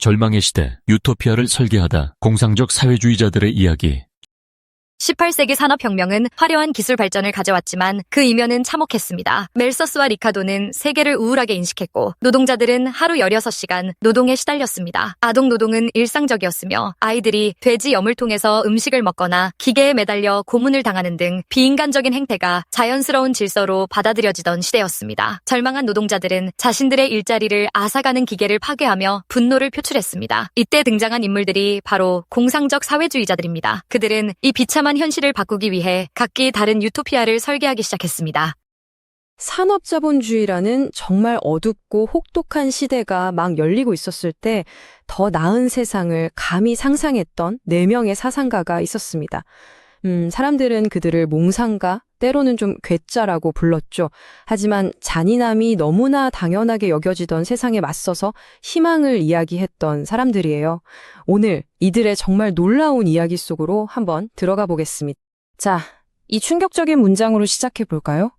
절망의 시대, 유토피아를 설계하다. 공상적 사회주의자들의 이야기. 18세기 산업혁명은 화려한 기술 발전을 가져왔지만 그 이면은 참혹했습니다. 멜서스와 리카도는 세계를 우울하게 인식했고 노동자들은 하루 16시간 노동에 시달렸습니다. 아동 노동은 일상적이었으며 아이들이 돼지 염을 통해서 음식을 먹거나 기계에 매달려 고문을 당하는 등 비인간적인 행태가 자연스러운 질서로 받아들여지던 시대였습니다. 절망한 노동자들은 자신들의 일자리를 앗아가는 기계를 파괴하며 분노를 표출했습니다. 이때 등장한 인물들이 바로 공상적 사회주의자들입니다. 그들은 이 비참한 현실을 바꾸기 위해 각기 다른 유토피아를 설계하기 시작했습니다. 산업자본주의라는 정말 어둡고 혹독한 시대가 막 열리고 있었을 때 더 나은 세상을 감히 상상했던 4명의 사상가가 있었습니다. 사람들은 그들을 몽상가, 때로는 좀 괴짜라고 불렀죠. 하지만 잔인함이 너무나 당연하게 여겨지던 세상에 맞서서 희망을 이야기했던 사람들이에요. 오늘 이들의 정말 놀라운 이야기 속으로 한번 들어가 보겠습니다. 자, 이 충격적인 문장으로 시작해 볼까요?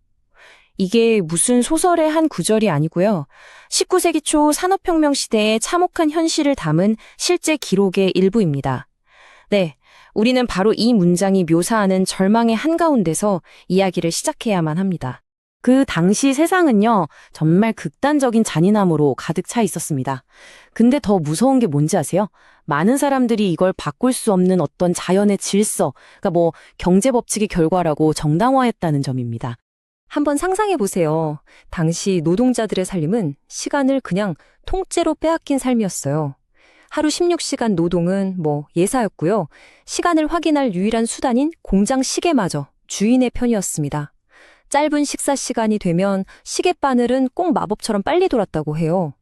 이게 무슨 소설의 한 구절이 아니고요. 19세기 초 산업혁명 시대의 참혹한 현실을 담은 실제 기록의 일부입니다. 네, 우리는 바로 이 문장이 묘사하는 절망의 한가운데서 이야기를 시작해야만 합니다. 그 당시 세상은요, 정말 극단적인 잔인함으로 가득 차 있었습니다. 근데 더 무서운 게 뭔지 아세요? 많은 사람들이 이걸 바꿀 수 없는 어떤 자연의 질서, 그러니까 경제 법칙의 결과라고 정당화했다는 점입니다. 한번 상상해 보세요. 당시 노동자들의 삶은 시간을 그냥 통째로 빼앗긴 삶이었어요. 하루 16시간 노동은 예사였고요. 시간을 확인할 유일한 수단인 공장 시계마저 주인의 편이었습니다. 짧은 식사 시간이 되면 시계 바늘은 꼭 마법처럼 빨리 돌았다고 해요.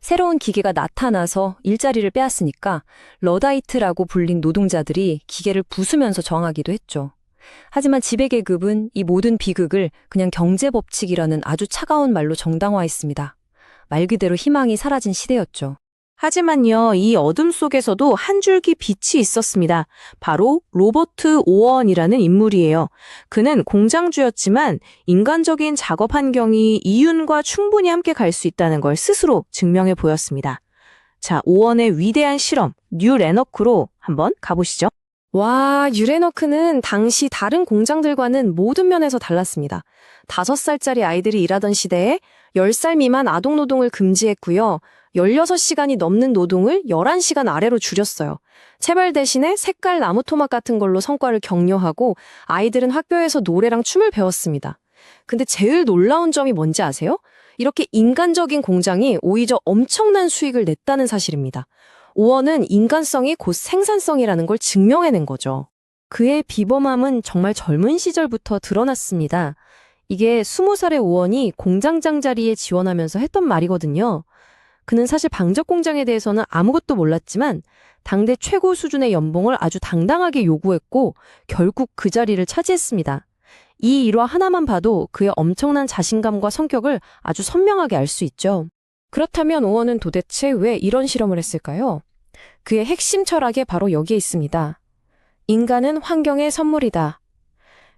새로운 기계가 나타나서 일자리를 빼앗으니까 러다이트라고 불린 노동자들이 기계를 부수면서 저항하기도 했죠. 하지만 지배계급은 이 모든 비극을 그냥 경제법칙이라는 아주 차가운 말로 정당화했습니다. 말 그대로 희망이 사라진 시대였죠. 하지만요, 이 어둠 속에서도 한 줄기 빛이 있었습니다. 바로 로버트 오원이라는 인물이에요. 그는 공장주였지만 인간적인 작업 환경이 이윤과 충분히 함께 갈 수 있다는 걸 스스로 증명해 보였습니다. 자, 오원의 위대한 실험, 뉴레너크로 한번 가보시죠. 와, 뉴레너크는 당시 다른 공장들과는 모든 면에서 달랐습니다. 5살짜리 아이들이 일하던 시대에 10살 미만 아동노동을 금지했고요. 16시간이 넘는 노동을 11시간 아래로 줄였어요. 체벌 대신에 색깔 나무 토막 같은 걸로 성과를 격려하고 아이들은 학교에서 노래랑 춤을 배웠습니다. 근데 제일 놀라운 점이 뭔지 아세요? 이렇게 인간적인 공장이 오히려 엄청난 수익을 냈다는 사실입니다. 오원은 인간성이 곧 생산성이라는 걸 증명해낸 거죠. 그의 비범함은 정말 젊은 시절부터 드러났습니다. 이게 20살의 오원이 공장장 자리에 지원하면서 했던 말이거든요. 그는 사실 방적 공장에 대해서는 아무것도 몰랐지만 당대 최고 수준의 연봉을 아주 당당하게 요구했고 결국 그 자리를 차지했습니다. 이 일화 하나만 봐도 그의 엄청난 자신감과 성격을 아주 선명하게 알 수 있죠. 그렇다면 오원은 도대체 왜 이런 실험을 했을까요? 그의 핵심 철학이 바로 여기에 있습니다. 인간은 환경의 선물이다.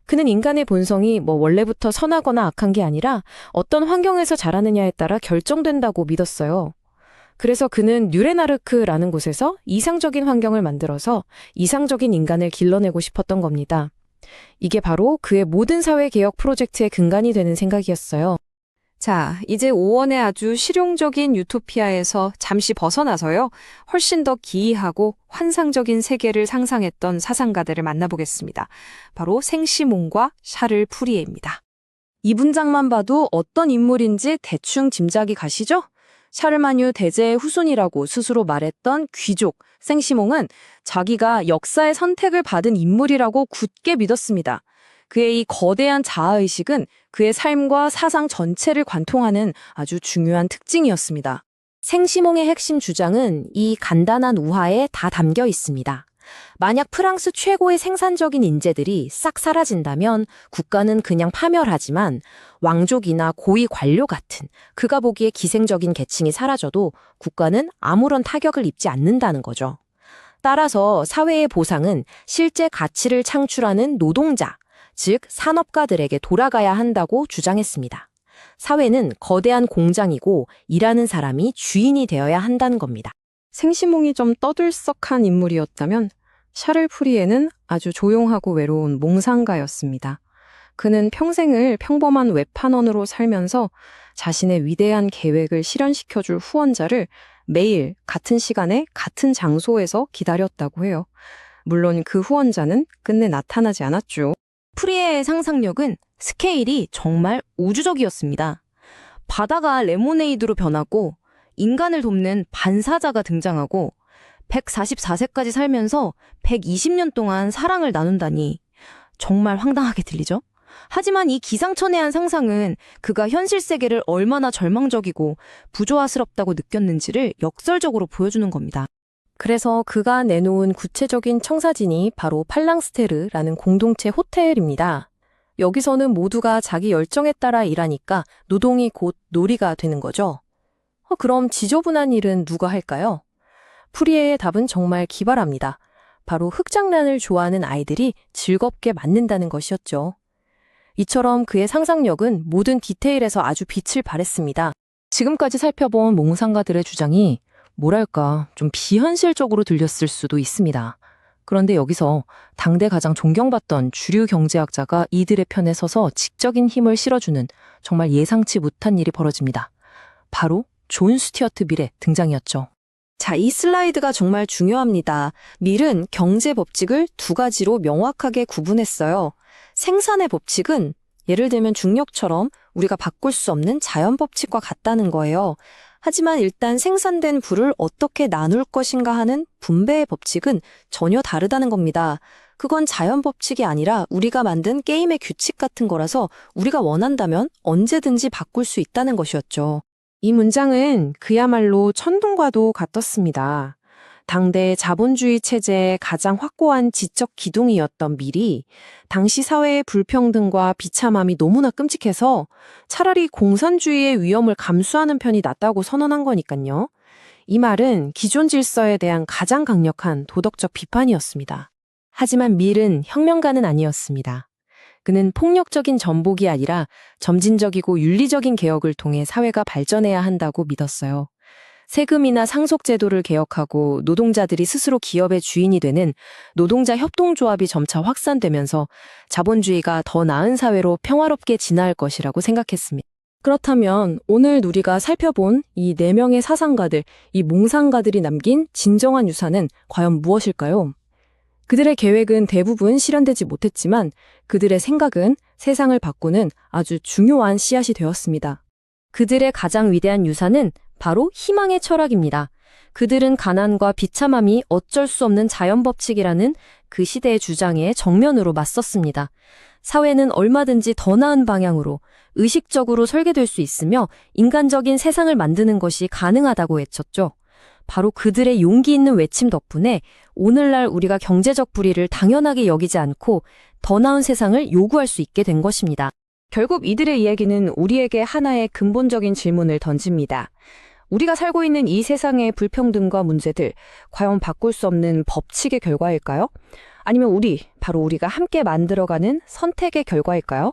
그는 인간의 본성이 원래부터 선하거나 악한 게 아니라 어떤 환경에서 자라느냐에 따라 결정된다고 믿었어요. 그래서 그는 뉴레나르크라는 곳에서 이상적인 환경을 만들어서 이상적인 인간을 길러내고 싶었던 겁니다. 이게 바로 그의 모든 사회개혁 프로젝트의 근간이 되는 생각이었어요. 자, 이제 오원의 아주 실용적인 유토피아에서 잠시 벗어나서요. 훨씬 더 기이하고 환상적인 세계를 상상했던 사상가들을 만나보겠습니다. 바로 생시몬과 샤를 푸리에입니다. 이 문장만 봐도 어떤 인물인지 대충 짐작이 가시죠? 샤르마뉴 대제의 후손이라고 스스로 말했던 귀족 생시몽은 자기가 역사의 선택을 받은 인물이라고 굳게 믿었습니다. 그의 이 거대한 자아의식은 그의 삶과 사상 전체를 관통하는 아주 중요한 특징이었습니다. 생시몽의 핵심 주장은 이 간단한 우화에 다 담겨 있습니다. 만약 프랑스 최고의 생산적인 인재들이 싹 사라진다면 국가는 그냥 파멸하지만 왕족이나 고위 관료 같은 그가 보기에 기생적인 계층이 사라져도 국가는 아무런 타격을 입지 않는다는 거죠. 따라서 사회의 보상은 실제 가치를 창출하는 노동자, 즉 산업가들에게 돌아가야 한다고 주장했습니다. 사회는 거대한 공장이고 일하는 사람이 주인이 되어야 한다는 겁니다. 생시몽이 좀 떠들썩한 인물이었다면 샤를 프리에는 아주 조용하고 외로운 몽상가였습니다. 그는 평생을 평범한 웹판원으로 살면서 자신의 위대한 계획을 실현시켜줄 후원자를 매일 같은 시간에 같은 장소에서 기다렸다고 해요. 물론 그 후원자는 끝내 나타나지 않았죠. 프리에의 상상력은 스케일이 정말 우주적이었습니다. 바다가 레모네이드로 변하고 인간을 돕는 반사자가 등장하고 144세까지 살면서 120년 동안 사랑을 나눈다니 정말 황당하게 들리죠? 하지만 이 기상천외한 상상은 그가 현실 세계를 얼마나 절망적이고 부조화스럽다고 느꼈는지를 역설적으로 보여주는 겁니다. 그래서 그가 내놓은 구체적인 청사진이 바로 팔랑스테르라는 공동체 호텔입니다. 여기서는 모두가 자기 열정에 따라 일하니까 노동이 곧 놀이가 되는 거죠. 그럼 지저분한 일은 누가 할까요? 프리에의 답은 정말 기발합니다. 바로 흙장난을 좋아하는 아이들이 즐겁게 만든다는 것이었죠. 이처럼 그의 상상력은 모든 디테일에서 아주 빛을 발했습니다. 지금까지 살펴본 몽상가들의 주장이 뭐랄까 좀 비현실적으로 들렸을 수도 있습니다. 그런데 여기서 당대 가장 존경받던 주류 경제학자가 이들의 편에 서서 지적인 힘을 실어주는 정말 예상치 못한 일이 벌어집니다. 바로 존 스튜어트 밀의 등장이었죠. 자, 이 슬라이드가 정말 중요합니다. 밀은 경제 법칙을 두 가지로 명확하게 구분했어요. 생산의 법칙은 예를 들면 중력처럼 우리가 바꿀 수 없는 자연 법칙과 같다는 거예요. 하지만 일단 생산된 부를 어떻게 나눌 것인가 하는 분배의 법칙은 전혀 다르다는 겁니다. 그건 자연 법칙이 아니라 우리가 만든 게임의 규칙 같은 거라서 우리가 원한다면 언제든지 바꿀 수 있다는 것이었죠. 이 문장은 그야말로 천둥과도 같았습니다. 당대 자본주의 체제의 가장 확고한 지적 기둥이었던 밀이 당시 사회의 불평등과 비참함이 너무나 끔찍해서 차라리 공산주의의 위험을 감수하는 편이 낫다고 선언한 거니까요. 이 말은 기존 질서에 대한 가장 강력한 도덕적 비판이었습니다. 하지만 밀은 혁명가는 아니었습니다. 그는 폭력적인 전복이 아니라 점진적이고 윤리적인 개혁을 통해 사회가 발전해야 한다고 믿었어요. 세금이나 상속제도를 개혁하고 노동자들이 스스로 기업의 주인이 되는 노동자 협동조합이 점차 확산되면서 자본주의가 더 나은 사회로 평화롭게 진화할 것이라고 생각했습니다. 그렇다면 오늘 우리가 살펴본 이 4명의 사상가들, 이 몽상가들이 남긴 진정한 유산은 과연 무엇일까요? 그들의 계획은 대부분 실현되지 못했지만 그들의 생각은 세상을 바꾸는 아주 중요한 씨앗이 되었습니다. 그들의 가장 위대한 유산은 바로 희망의 철학입니다. 그들은 가난과 비참함이 어쩔 수 없는 자연법칙이라는 그 시대의 주장에 정면으로 맞섰습니다. 사회는 얼마든지 더 나은 방향으로 의식적으로 설계될 수 있으며 인간적인 세상을 만드는 것이 가능하다고 외쳤죠. 바로 그들의 용기 있는 외침 덕분에 오늘날 우리가 경제적 불의를 당연하게 여기지 않고 더 나은 세상을 요구할 수 있게 된 것입니다. 결국 이들의 이야기는 우리에게 하나의 근본적인 질문을 던집니다. 우리가 살고 있는 이 세상의 불평등과 문제들, 과연 바꿀 수 없는 법칙의 결과일까요? 아니면 바로 우리가 함께 만들어가는 선택의 결과일까요?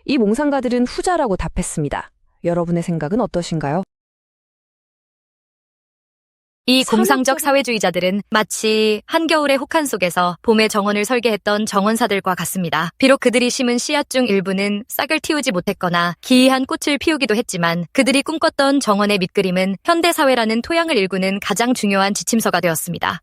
이 몽상가들은 후자라고 답했습니다. 여러분의 생각은 어떠신가요? 이 공상적 사회주의자들은 마치 한겨울의 혹한 속에서 봄의 정원을 설계했던 정원사들과 같습니다. 비록 그들이 심은 씨앗 중 일부는 싹을 틔우지 못했거나 기이한 꽃을 피우기도 했지만 그들이 꿈꿨던 정원의 밑그림은 현대사회라는 토양을 일구는 가장 중요한 지침서가 되었습니다.